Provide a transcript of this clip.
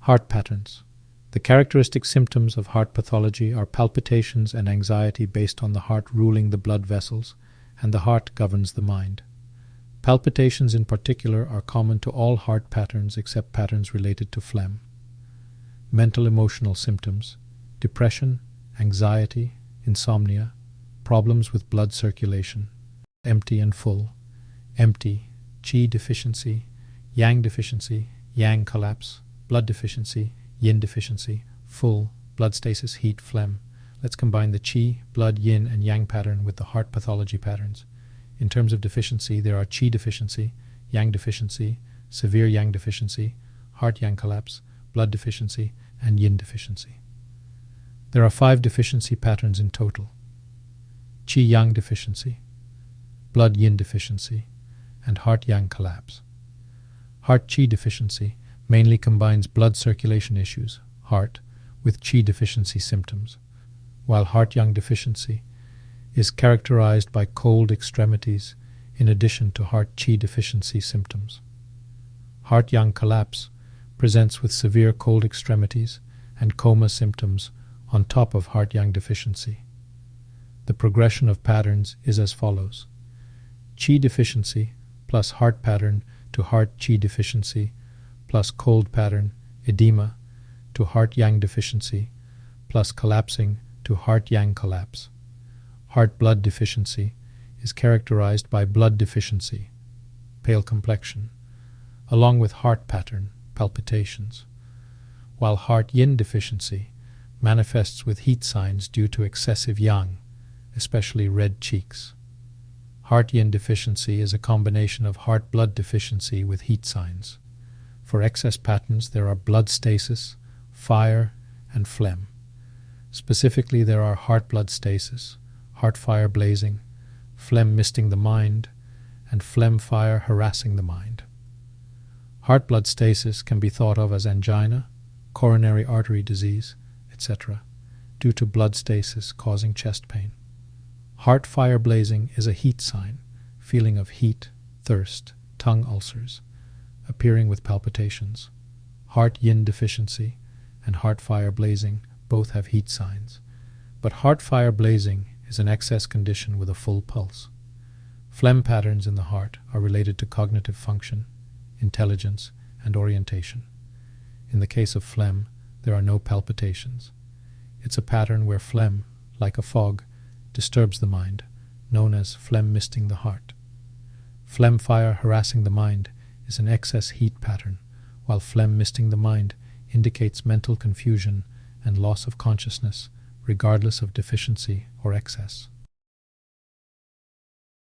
Heart patterns. The characteristic symptoms of heart pathology are palpitations and anxiety based on the heart ruling the blood vessels, and the heart governs the mind. Palpitations in particular are common to all heart patterns except patterns related to phlegm. Mental emotional symptoms: depression, anxiety, insomnia, problems with blood circulation, empty and full, empty, qi deficiency, yang deficiency, yang collapse, blood deficiency, yin deficiency, full, blood stasis, heat, phlegm. Let's combine the qi, blood, yin, and yang pattern with the heart pathology patterns. In terms of deficiency, there are qi deficiency, yang deficiency, severe yang deficiency, heart yang collapse, blood deficiency, and yin deficiency. There are 5 deficiency patterns in total: qi yang deficiency, blood yin deficiency, and heart yang collapse. Heart qi deficiency mainly combines blood circulation issues, heart, with qi deficiency symptoms, while heart yang deficiency is characterized by cold extremities in addition to heart qi deficiency symptoms. Heart yang collapse presents with severe cold extremities and coma symptoms on top of heart yang deficiency. The progression of patterns is as follows: qi deficiency plus heart pattern to heart qi deficiency plus cold pattern, edema, to heart yang deficiency plus collapsing to heart yang collapse. Heart blood deficiency is characterized by blood deficiency, pale complexion, along with heart pattern, palpitations, while heart yin deficiency manifests with heat signs due to excessive yang, especially red cheeks. Heart yin deficiency is a combination of heart blood deficiency with heat signs. For excess patterns, there are blood stasis, fire, and phlegm. Specifically, there are heart blood stasis, heart fire blazing, phlegm misting the mind, and phlegm fire harassing the mind. Heart blood stasis can be thought of as angina, coronary artery disease, etc., due to blood stasis causing chest pain. Heart fire blazing is a heat sign, feeling of heat, thirst, tongue ulcers, appearing with palpitations. Heart yin deficiency and heart fire blazing both have heat signs, but heart fire blazing is an excess condition with a full pulse. Phlegm patterns in the heart are related to cognitive function, intelligence, and orientation. In the case of phlegm, there are no palpitations. It's a pattern where phlegm, like a fog, disturbs the mind, known as phlegm misting the heart. Phlegm fire harassing the mind is an excess heat pattern, while phlegm misting the mind indicates mental confusion and loss of consciousness, regardless of deficiency or excess.